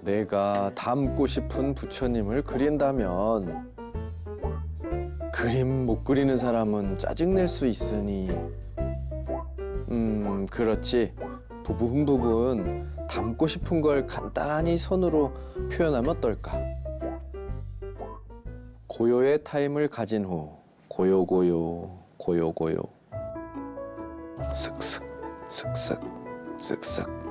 내가 닮고 싶은 부처님을 그린다면 그림 못 그리는 사람은 짜증낼 수 있으니 그렇지. 부분 닮고 싶은 걸 간단히 선으로 표현하면 어떨까? 고요의 타임을 가진 후 고요고요 슥슥 슥슥 슥슥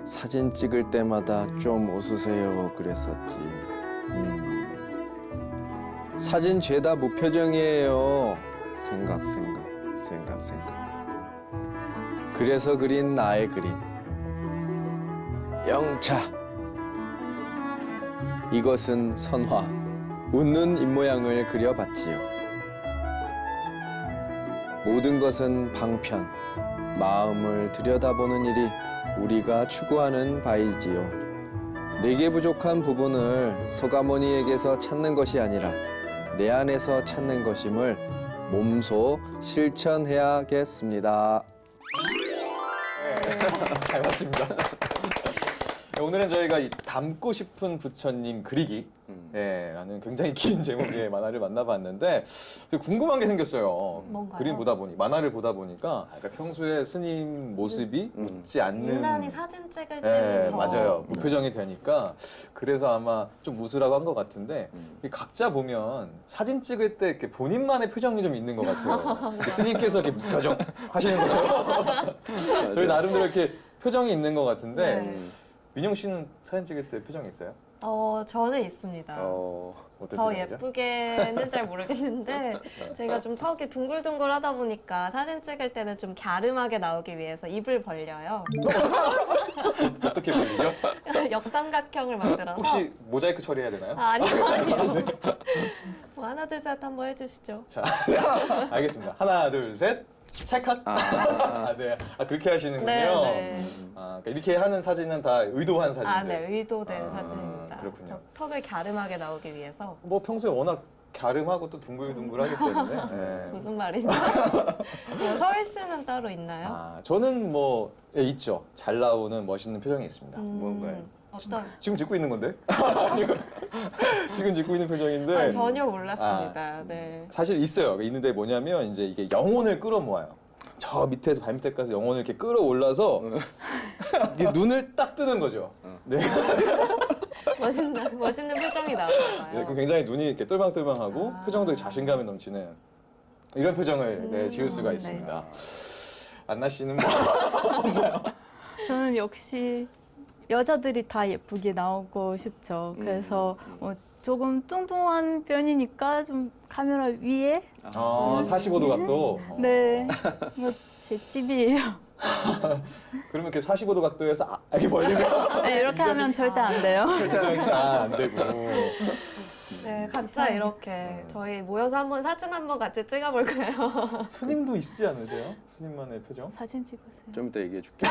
사진 찍을 때마다 좀 웃으세요 그랬었지. 사진 죄다 무표정이에요. 생각 그래서 그린 나의 그림 영차. 이것은 선화 웃는 입모양을 그려봤지요. 모든 것은 방편 마음을 들여다보는 일이 우리가 추구하는 바이지요. 내게 부족한 부분을 서가모니에게서 찾는 것이 아니라 내 안에서 찾는 것임을 몸소 실천해야겠습니다. 잘 봤습니다. 오늘은 저희가 이 닮고 싶은 부처님 그리기 라는 굉장히 긴 제목의 만화를 만나봤는데 궁금한 게 생겼어요. 뭔가요? 그림 보다 보니 만화를 보다 보니까 평소에 스님 모습이 웃지 않는 유난히 사진 찍을 때는 더 맞아요. 무표정이 되니까 그래서 아마 좀 웃으라고 한 것 같은데 이 각자 보면 사진 찍을 때 이렇게 본인만의 표정이 좀 있는 것 같아요. 스님께서 이렇게 무표정 하시는 것처럼 저희 나름대로 이렇게 표정이 있는 것 같은데 네. 민영 씨는 사진 찍을 때 표정이 있어요? 저는 있습니다. 어떤 더 표정이죠? 예쁘게는 잘 모르겠는데 제가 좀 턱이 둥글둥글하다 보니까 사진 찍을 때는 좀 갸름하게 나오기 위해서 입을 벌려요. 어떻게 보이죠? 역삼각형을 만들어서. 혹시 모자이크 처리해야 되나요? 아니요. 뭐 하나 둘 셋 한번 해주시죠. 자, 알겠습니다. 하나, 둘, 셋. 찰칵. 네. 그렇게 하시는군요. 네. 그러니까 이렇게 하는 사진은 다 의도한 사진들. 네, 의도된 사진입니다. 그렇군요. 턱을 갸름하게 나오기 위해서. 뭐 평소에 워낙 갸름하고 또 둥글둥글하기 때문에. 네. 무슨 말이죠? 뭐 서울 씨는 따로 있나요? 저는 뭐 있죠. 잘 나오는 멋있는 표정이 있습니다. 뭔가요? 어떤? 지금 짓고 있는 건데? 지금 짓고 있는 표정인데. 전혀 몰랐습니다. 네. 사실 있어요. 있는데 뭐냐면 이제 이게 영혼을 끌어모아요. 저 밑에서 발밑에까지 영혼을 이렇게 끌어올라서 이게 눈을 딱 뜨는 거죠. 네. 멋있는 표정이 나왔나요? 네, 그 굉장히 눈이 이렇게 똘망똘망하고 표정도 자신감이 넘치는 이런 표정을 지을 수가 있습니다. 안나 씨는 뭐 없나요? 저는 역시 여자들이 다 예쁘게 나오고 싶죠. 그래서 조금 뚱뚱한 편이니까 좀 카메라 위에 45도 각도. 네, 이거 제 팁이에요. 그러면 이렇게 45도 각도에서 이렇게 벌리면 네, 이렇게 하면 절대 안 돼요. 절대 안 되고. 네, 각자 이렇게 저희 모여서 한번 사진 한번 같이 찍어볼까요? 스님도 있으지 않으세요? 스님만의 표정? 사진 찍으세요. 좀 이따 얘기해 줄게.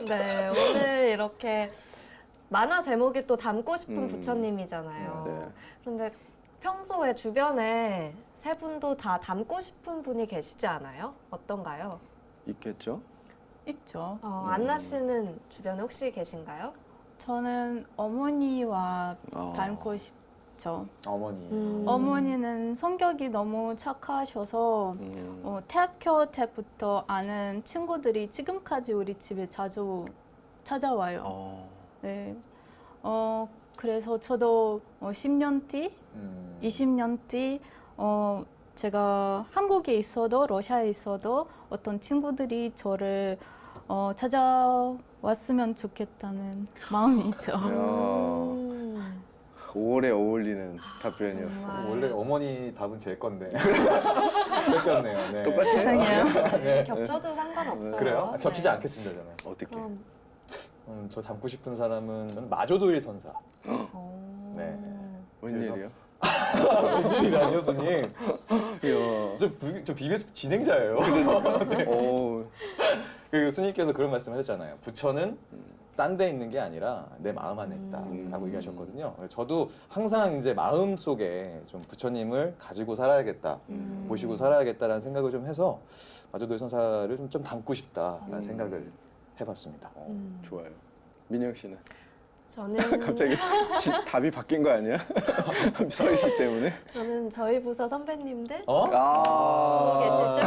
네, 오늘 이렇게 만화 제목이 또 닮고 싶은 부처님이잖아요. 네. 그런데 평소에 주변에 세 분도 다 닮고 싶은 분이 계시지 않아요? 어떤가요? 있겠죠? 있죠. 안나 씨는 주변에 혹시 계신가요? 저는 어머니와 닮고 싶죠. 어머니. 어머니는 성격이 너무 착하셔서 대학교 때부터 아는 친구들이 지금까지 우리 집에 자주 찾아와요. 네. 그래서 저도 10년 뒤, 20년 뒤 제가 한국에 있어도 러시아에 있어도 어떤 친구들이 저를 찾아왔으면 좋겠다는 마음이 있죠. 오래 어울리는 답변이었어. 정말. 원래 어머니 답은 제 건데. 뺏겼네요. 네. 똑같이 죄송해요. 네. 겹쳐도 상관없어요. 그래요? 겹치지 네. 않겠습니다, 저는. 어떻게? 그럼, 저 닮고 싶은 사람은 저는 마조도일 선사. 어... 네. 웬일이요? 웬일이라뇨, 스님? 이야. 저 BBS 진행자예요. 오. 그 스님께서 그런 말씀하셨잖아요. 부처는 딴 데 있는 게 아니라 내 마음 안에 있다라고 얘기하셨거든요. 저도 항상 이제 마음 속에 좀 부처님을 가지고 살아야겠다, 모시고 살아야겠다라는 생각을 좀 해서 마저도의 선사를 좀 담고 싶다라는 생각을 해봤습니다. 좋아요. 민영 씨는 저는 갑자기 답이 바뀐 거 아니야? 서희 씨 때문에? 저는 저희 부서 선배님들 어? 보고 계시죠?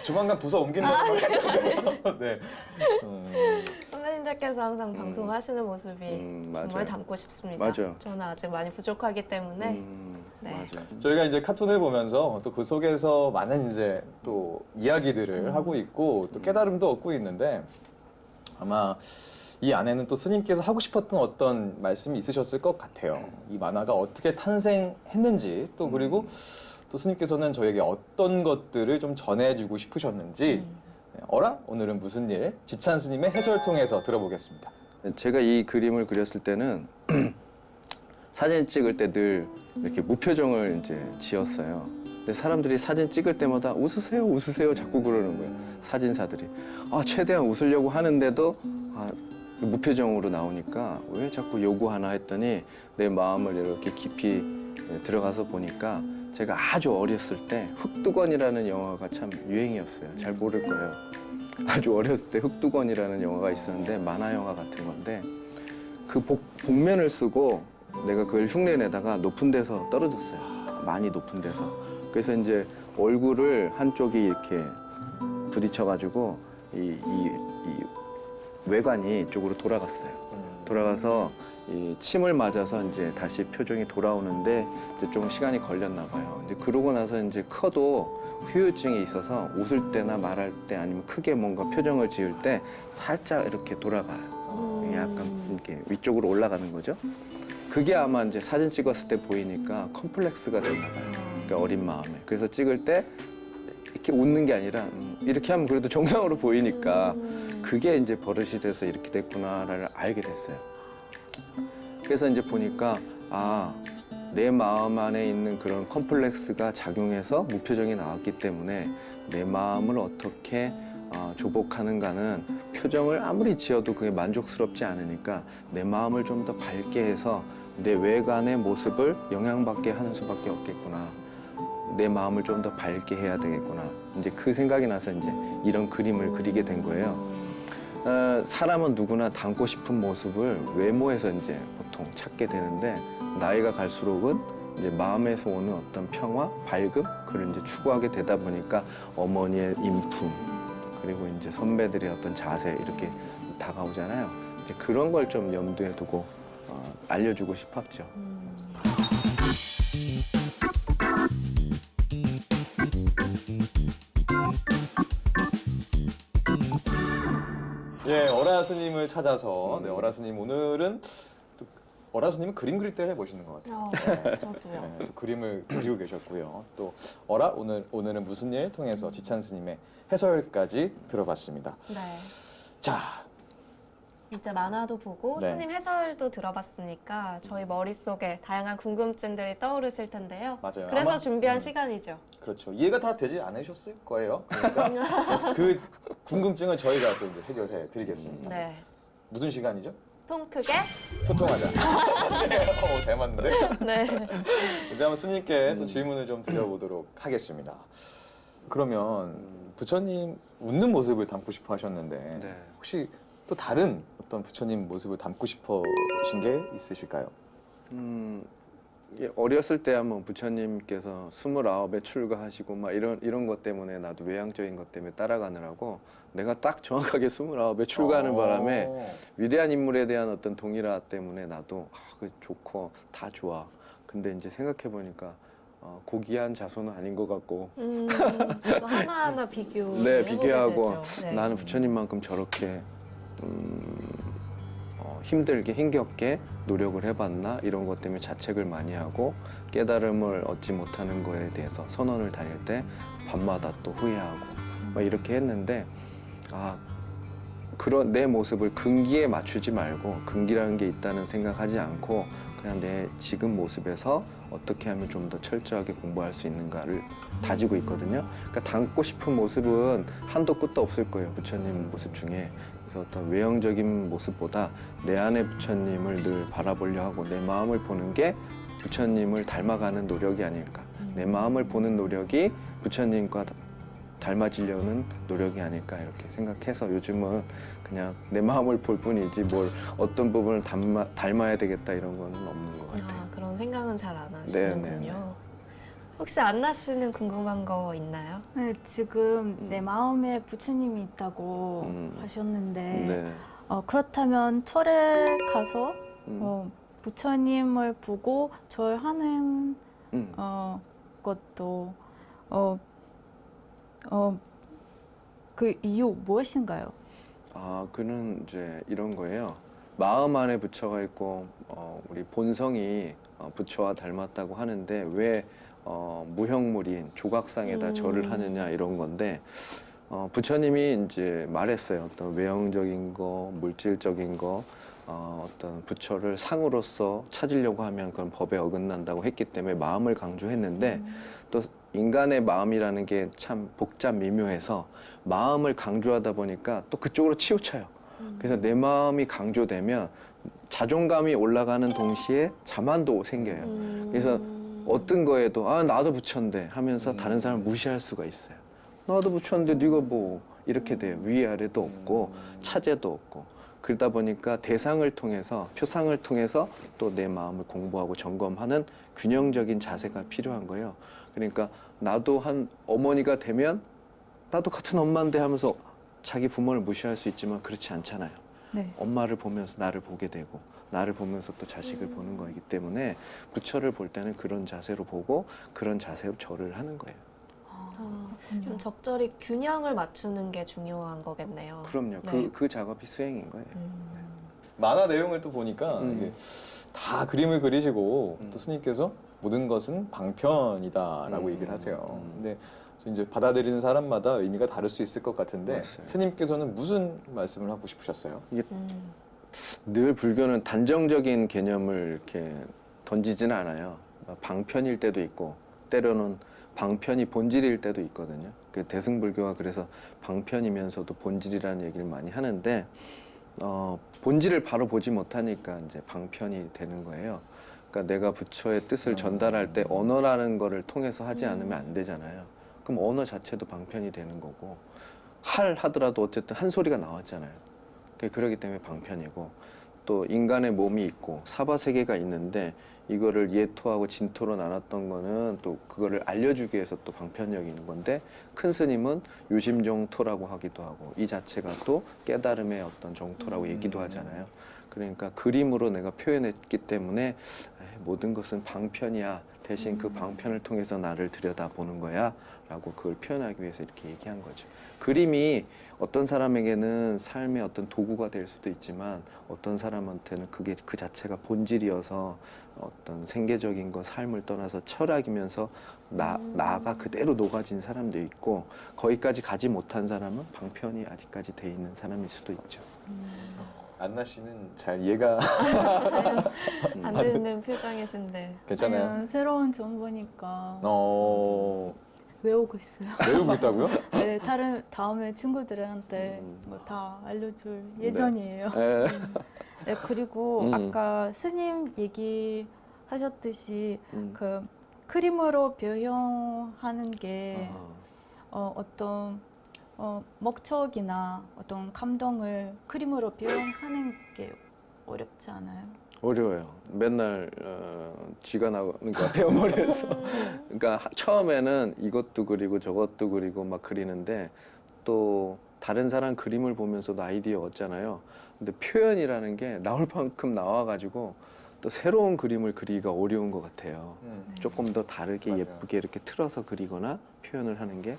조만간 부서 옮긴다고 말했는데요. 네. 선배님들께서 항상 방송하시는 모습이 맞아요. 정말 담고 싶습니다. 맞아요. 저는 아직 많이 부족하기 때문에 네. 맞아. 저희가 이제 카툰을 보면서 또 그 속에서 많은 이제 또 이야기들을 하고 있고 또 깨달음도 얻고 있는데 아마 이 안에는 또 스님께서 하고 싶었던 어떤 말씀이 있으셨을 것 같아요. 이 만화가 어떻게 탄생했는지 또 그리고 또 스님께서는 저에게 어떤 것들을 좀 전해주고 싶으셨는지 네, 어라? 오늘은 무슨 일? 지찬 스님의 해설 통해서 들어보겠습니다. 제가 이 그림을 그렸을 때는 사진 찍을 때 늘 이렇게 무표정을 이제 지었어요. 근데 사람들이 사진 찍을 때마다 웃으세요, 웃으세요 자꾸 그러는 거예요. 사진사들이. 최대한 웃으려고 하는데도 무표정으로 나오니까 왜 자꾸 요구하나 했더니 내 마음을 이렇게 깊이 들어가서 보니까 제가 아주 어렸을 때 흑두건이라는 영화가 참 유행이었어요. 잘 모를 거예요. 아주 어렸을 때 흑두건이라는 영화가 있었는데 만화 영화 같은 건데 그 복면을 쓰고 내가 그걸 흉내내다가 높은 데서 떨어졌어요. 많이 높은 데서. 그래서 이제 얼굴을 한쪽이 이렇게 부딪혀가지고 이 외관이 이쪽으로 돌아갔어요. 돌아가서 이 침을 맞아서 이제 다시 표정이 돌아오는데 이제 좀 시간이 걸렸나 봐요. 이제 그러고 나서 이제 커도 후유증이 있어서 웃을 때나 말할 때 아니면 크게 뭔가 표정을 지을 때 살짝 이렇게 돌아가요. 약간 이렇게 위쪽으로 올라가는 거죠. 그게 아마 이제 사진 찍었을 때 보이니까 컴플렉스가 됐나 봐요. 그러니까 어린 마음에. 그래서 찍을 때 이렇게 웃는 게 아니라 이렇게 하면 그래도 정상으로 보이니까 그게 이제 버릇이 돼서 이렇게 됐구나를 알게 됐어요. 그래서 이제 보니까 내 마음 안에 있는 그런 컴플렉스가 작용해서 무표정이 나왔기 때문에 내 마음을 어떻게 조복하는가는 표정을 아무리 지어도 그게 만족스럽지 않으니까 내 마음을 좀 더 밝게 해서 내 외관의 모습을 영향받게 하는 수밖에 없겠구나. 내 마음을 좀 더 밝게 해야 되겠구나. 이제 그 생각이 나서 이제 이런 그림을 그리게 된 거예요. 사람은 누구나 닮고 싶은 모습을 외모에서 이제 보통 찾게 되는데 나이가 갈수록은 이제 마음에서 오는 어떤 평화, 밝음 그걸 이제 추구하게 되다 보니까 어머니의 인품 그리고 이제 선배들의 어떤 자세 이렇게 다가오잖아요. 이제 그런 걸 좀 염두에 두고 알려주고 싶었죠. 예, 어라 스님을 찾아서 네, 어라 스님 오늘은 또 어라 스님은 그림 그릴 때 멋있는 것 같아요. 저도요. 네, 또 그림을 그리고 계셨고요. 또 어라 오늘은 무슨 일 통해서 지찬 스님의 해설까지 들어봤습니다. 네. 자, 이제 만화도 보고 네. 스님 해설도 들어봤으니까 저희 머릿속에 다양한 궁금증들이 떠오르실 텐데요. 맞아요. 그래서 아마, 준비한 시간이죠. 그렇죠. 이해가 다 되지 않으셨을 거예요. 그러니까 그 궁금증은 저희가 또 이제 해결해 드리겠습니다. 네. 무슨 시간이죠? 통 크게. 소통하자. 잘 맞는데? 네. 이제 한번 스님께 또 질문을 좀 드려보도록 하겠습니다. 그러면 부처님 웃는 모습을 담고 싶어 하셨는데 네. 혹시 또 다른 어떤 부처님 모습을 담고 싶으신 게 있으실까요? 어렸을 때 한번 부처님께서 29에 출가하시고 막 이런 것 때문에 나도 외향적인 것 때문에 따라가느라고 내가 딱 정확하게 29에 출가하는 바람에 위대한 인물에 대한 어떤 동일화 때문에 나도 그 좋고 다 좋아. 근데 이제 생각해 보니까 고귀한 자손은 아닌 것 같고 또 하나하나 네, 비교하고 네. 나는 부처님만큼 저렇게 힘들게 힘겹게 노력을 해봤나 이런 것 때문에 자책을 많이 하고 깨달음을 얻지 못하는 거에 대해서 선언을 다닐 때 밤마다 또 후회하고 막 이렇게 했는데 그런 내 모습을 근기에 맞추지 말고 근기라는 게 있다는 생각하지 않고 그냥 내 지금 모습에서 어떻게 하면 좀 더 철저하게 공부할 수 있는가를 다지고 있거든요. 그러니까 닮고 싶은 모습은 한도 끝도 없을 거예요. 부처님 모습 중에. 그래서 어떤 외형적인 모습보다 내 안에 부처님을 늘 바라보려 하고 내 마음을 보는 게 부처님을 닮아가는 노력이 아닐까. 내 마음을 보는 노력이 부처님과 닮아지려는 노력이 아닐까 이렇게 생각해서 요즘은 그냥 내 마음을 볼 뿐이지 뭘 어떤 부분을 닮아야 되겠다 이런 거는 없는 것 같아요. 아, 그런 생각은 잘 안 하시는군요. 네, 네, 네. 혹시 안나 씨는 궁금한 거 있나요? 네, 지금 내 마음에 부처님이 있다고 하셨는데 네. 그렇다면 절에 가서 음, 부처님을 보고 절하는 음. 것도 그 이유 무엇인가요? 아, 그는 이제 이런 거예요. 마음 안에 부처가 있고 우리 본성이 부처와 닮았다고 하는데 왜 무형물인 조각상에다 절을 하느냐 이런 건데 부처님이 이제 말했어요. 어떤 외형적인 거, 물질적인 거, 어떤 부처를 상으로서 찾으려고 하면 그건 법에 어긋난다고 했기 때문에 마음을 강조했는데 또 인간의 마음이라는 게 참 복잡 미묘해서 마음을 강조하다 보니까 또 그쪽으로 치우쳐요. 그래서 내 마음이 강조되면 자존감이 올라가는 동시에 자만도 생겨요. 그래서 어떤 거에도 아 나도 부처인데 하면서 다른 사람을 무시할 수가 있어요. 나도 부처인데 네가 뭐 이렇게 돼요. 위아래도 없고 차제도 없고 그러다 보니까 대상을 통해서 표상을 통해서 또 내 마음을 공부하고 점검하는 균형적인 자세가 필요한 거예요. 그러니까 나도 한 어머니가 되면 나도 같은 엄마인데 하면서 자기 부모를 무시할 수 있지만 그렇지 않잖아요. 네. 엄마를 보면서 나를 보게 되고 나를 보면서 또 자식을 보는 거이기 때문에 부처를 볼 때는 그런 자세로 보고 그런 자세로 절을 하는 거예요. 좀 적절히 균형을 맞추는 게 중요한 거겠네요. 그럼요. 네. 그 작업이 수행인 거예요. 만화 내용을 또 보니까 이게 다 그림을 그리시고 또 스님께서 모든 것은 방편이다라고 얘기를 하세요. 근데 이제 받아들이는 사람마다 의미가 다를 수 있을 것 같은데 맞아요. 스님께서는 무슨 말씀을 하고 싶으셨어요? 늘 불교는 단정적인 개념을 이렇게 던지지는 않아요. 방편일 때도 있고 때로는 방편이 본질일 때도 있거든요. 그 대승불교가 그래서 방편이면서도 본질이라는 얘기를 많이 하는데 본질을 바로 보지 못하니까 이제 방편이 되는 거예요. 그러니까 내가 부처의 뜻을 전달할 때 언어라는 거를 통해서 하지 않으면 안 되잖아요. 그럼 언어 자체도 방편이 되는 거고 하더라도 어쨌든 한 소리가 나왔잖아요. 그러기 때문에 방편이고 또 인간의 몸이 있고 사바세계가 있는데 이거를 예토하고 진토로 나눴던 거는 또 그거를 알려주기 위해서 또 방편력인 건데 큰 스님은 유심정토라고 하기도 하고 이 자체가 또 깨달음의 어떤 정토라고 얘기도 하잖아요. 그러니까 그림으로 내가 표현했기 때문에 모든 것은 방편이야. 대신 그 방편을 통해서 나를 들여다보는 거야 라고 그걸 표현하기 위해서 이렇게 얘기한 거죠. 그림이 어떤 사람에게는 삶의 어떤 도구가 될 수도 있지만 어떤 사람한테는 그게 그 자체가 본질이어서 어떤 생계적인 거 삶을 떠나서 철학이면서 나가 그대로 녹아진 사람도 있고 거기까지 가지 못한 사람은 방편이 아직까지 돼 있는 사람일 수도 있죠. 안나 씨는 잘 이해가 안 되는 표정이신데. 괜찮아요? 아니요, 새로운 정보니까 외우고 있어요. 외우고 있다고요? 네, 다음에 친구들한테 뭐 다 알려줄 예정이에요. 네. 네, 그리고 아까 스님 얘기하셨듯이 그 그림으로 표현하는 게 어떤 목적이나 어떤 감동을 그림으로 표현하는 게 어렵지 않아요? 어려워요. 맨날 쥐가 나오는 것 같아요 머리에서. 그러니까 처음에는 이것도 그리고 저것도 그리고 막 그리는데 또 다른 사람 그림을 보면서도 아이디어 얻잖아요. 근데 표현이라는 게 나올 만큼 나와가지고 또 새로운 그림을 그리기가 어려운 것 같아요. 조금 더 다르게 맞아요. 예쁘게 이렇게 틀어서 그리거나 표현을 하는 게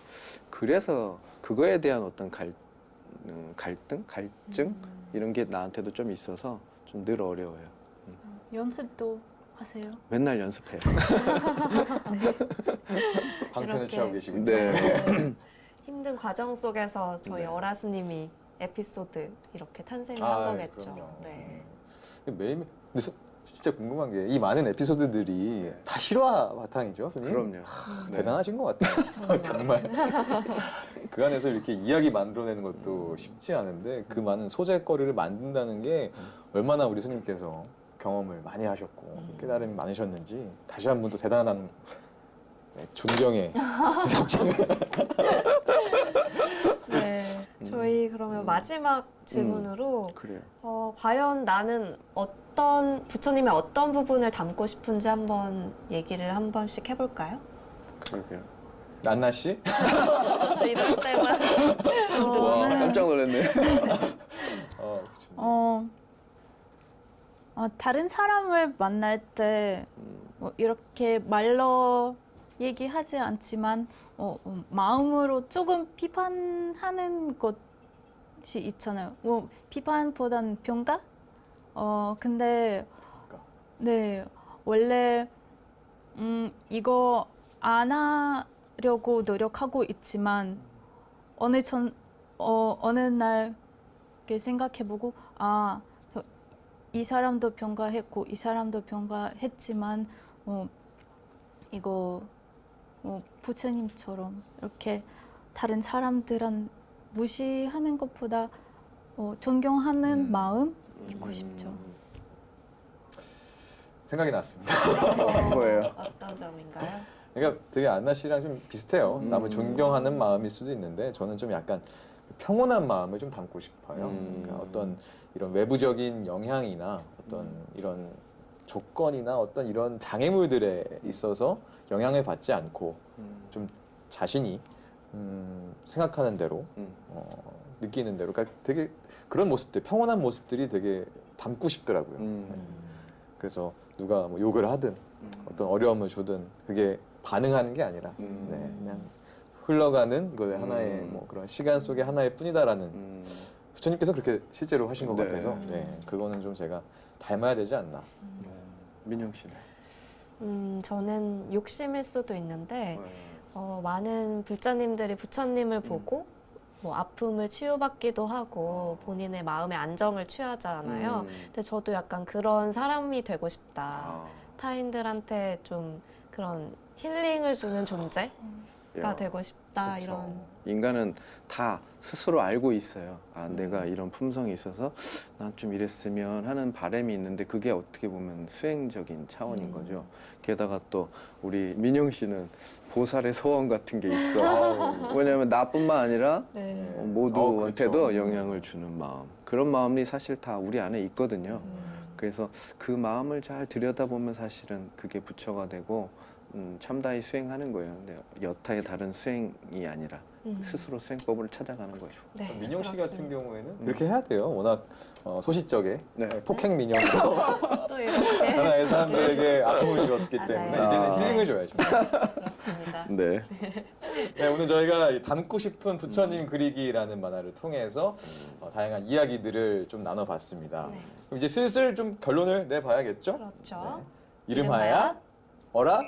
그래서 그거에 대한 어떤 갈증 이런 게 나한테도 좀 있어서 좀 늘 어려워요. 연습도 하세요? 맨날 연습해요. 방편을 이렇게. 취하고 계시군요. 네. 힘든 과정 속에서 저희 네. 어라스님이 에피소드 이렇게 탄생을 아, 한 거겠죠. 그럼요. 네. 매일매일 근데 진짜 궁금한 게 이 많은 에피소드들이 다 실화 바탕이죠, 스님? 그럼요. 네. 대단하신 것 같아요. 정말. 그 안에서 이렇게 이야기 만들어내는 것도 쉽지 않은데 그 많은 소재거리를 만든다는 게 얼마나 우리 스님께서 경험을 많이 하셨고 깨달음이 많으셨는지 다시 한 번 또 대단한 존경의 정칭을. 네. 저희 그러면 마지막 질문으로 그래요. 과연 나는 부처님의 어떤 부분을 담고 싶은지 한번 얘기를 한 번씩 해볼까요? 그러게요. 난나 씨? 이럴 때만. 와, 저는 깜짝 놀랐네. 그쵸. 다른 사람을 만날 때 뭐 이렇게 말로 얘기하지 않지만 마음으로 조금 비판하는 것이 있잖아요. 뭐 비판보다는 평가? 근데 네 원래 이거 안 하려고 노력하고 있지만 어느 날 이렇게 생각해보고 이 사람도 평가했고 이 사람도 평가했지만 이거 부처님처럼 이렇게 다른 사람들은 무시하는 것보다 존경하는 마음 있고 싶죠. 생각이 났습니다. 뭐예요? 어떤 점인가요? 그러니까 되게 안나 씨랑 좀 비슷해요. 남을 존경하는 마음일 수도 있는데 저는 좀 약간 평온한 마음을 좀 담고 싶어요. 그러니까 어떤 이런 외부적인 영향이나 어떤 이런 조건이나 어떤 이런 장애물들에 있어서 영향을 받지 않고 좀 자신이 생각하는 대로 느끼는 대로 그러니까 되게 그런 모습들 평온한 모습들이 되게 담고 싶더라고요. 그래서 누가 뭐 욕을 하든 어떤 어려움을 주든 그게 반응하는 게 아니라 그냥 흘러가는 이거의 하나의 뭐 그런 시간 속의 하나일 뿐이다라는 부처님께서 그렇게 실제로 하신 것 네. 같아서 그거는 좀 제가 닮아야 되지 않나. 민영 씨는? 저는 욕심일 수도 있는데 많은 불자님들이 부처님을 보고 뭐 아픔을 치유받기도 하고 본인의 마음의 안정을 취하잖아요. 근데 저도 약간 그런 사람이 되고 싶다. 타인들한테 좀 그런 힐링을 주는 존재가 야, 되고 싶다. 그쵸. 이런. 인간은 다 스스로 알고 있어요. 내가 이런 품성이 있어서 난 좀 이랬으면 하는 바람이 있는데 그게 어떻게 보면 수행적인 차원인 거죠. 게다가 또 우리 민영 씨는 보살의 소원 같은 게 있어. 왜냐하면 나뿐만 아니라 네. 모두한테도 그렇죠. 영향을 주는 마음. 그런 마음이 사실 다 우리 안에 있거든요. 그래서 그 마음을 잘 들여다보면 사실은 그게 부처가 되고 참다이 수행하는 거예요. 근데 여타의 다른 수행이 아니라 스스로 수행법을 찾아가는 거죠. 네, 민영 씨 같은 그렇습니다. 경우에는 이렇게 해야 돼요. 워낙 소시적에 네. 폭행 민영으로 또 이렇게 하나의 사람들에게 아픔을 주었기 아, 때문에 네. 이제는 힐링을 줘야죠. 그렇습니다. 네. 네, 오늘 저희가 이 담고 싶은 부처님 그리기라는 만화를 통해서 다양한 이야기들을 좀 나눠봤습니다. 네. 그럼 이제 슬슬 좀 결론을 내봐야겠죠? 그렇죠. 네. 이름하야 어라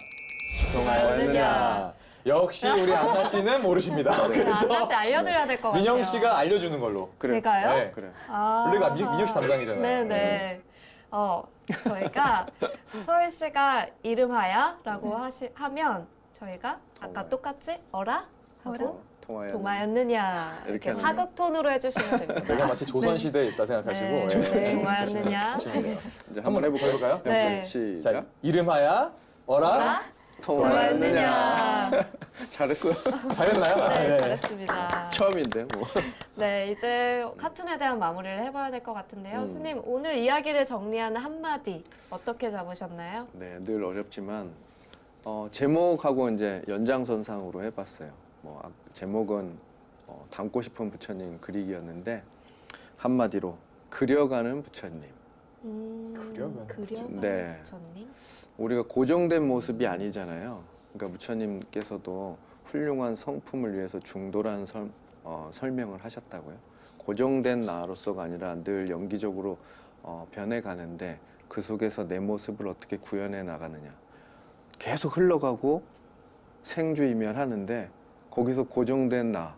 정하였느냐. 역시 우리 안나 씨는 모르십니다. 그래서 다시 알려드려야 될 것 같아요. 민영 씨가 알려주는 걸로. 그래. 제가요? 네. 그래. 원래가 민영 씨 담당이잖아요. 네네. 저희가 서울시가 이름하야라고 하면 저희가 아까 정말. 똑같이 어라 하고 통화야. 도마였느냐 이렇게 이렇게 하는 사극 톤으로 해주시면 됩니다. 내가 마치 조선 시대에 있다 생각하시고 네. 예. 도마였느냐. 하시면 돼요. 이제 한번 해볼까요? 네. 시작. 자, 이름하야 어라 어라 도마였느냐. 잘했어. 잘했나요? 아, 네, 네. 잘했습니다. 처음인데 뭐. 네, 이제 카툰에 대한 마무리를 해봐야 될 것 같은데요. 스님, 오늘 이야기를 정리하는 한마디 어떻게 잡으셨나요? 네, 늘 어렵지만 제목하고 이제 연장선상으로 해봤어요. 제목은 담고 싶은 부처님 그리기였는데 한마디로 그려가는 부처님. 그려가는 네. 부처님? 우리가 고정된 모습이 아니잖아요. 그러니까 부처님께서도 훌륭한 성품을 위해서 중도라는 설명을 하셨다고요. 고정된 나로서가 아니라 늘 연기적으로 변해가는데 그 속에서 내 모습을 어떻게 구현해 나가느냐. 계속 흘러가고 생주이멸하는데 거기서 고정된 나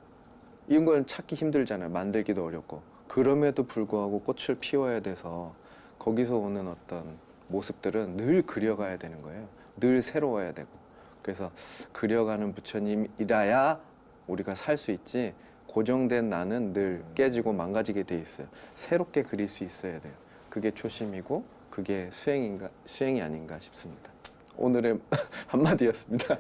이런 건 찾기 힘들잖아요. 만들기도 어렵고 그럼에도 불구하고 꽃을 피워야 돼서 거기서 오는 어떤 모습들은 늘 그려가야 되는 거예요. 늘 새로워야 되고. 그래서 그려가는 부처님이라야 우리가 살 수 있지, 고정된 나는 늘 깨지고 망가지게 돼 있어요. 새롭게 그릴 수 있어야 돼요. 그게 초심이고 그게 수행이 아닌가 싶습니다. 오늘의 한마디였습니다.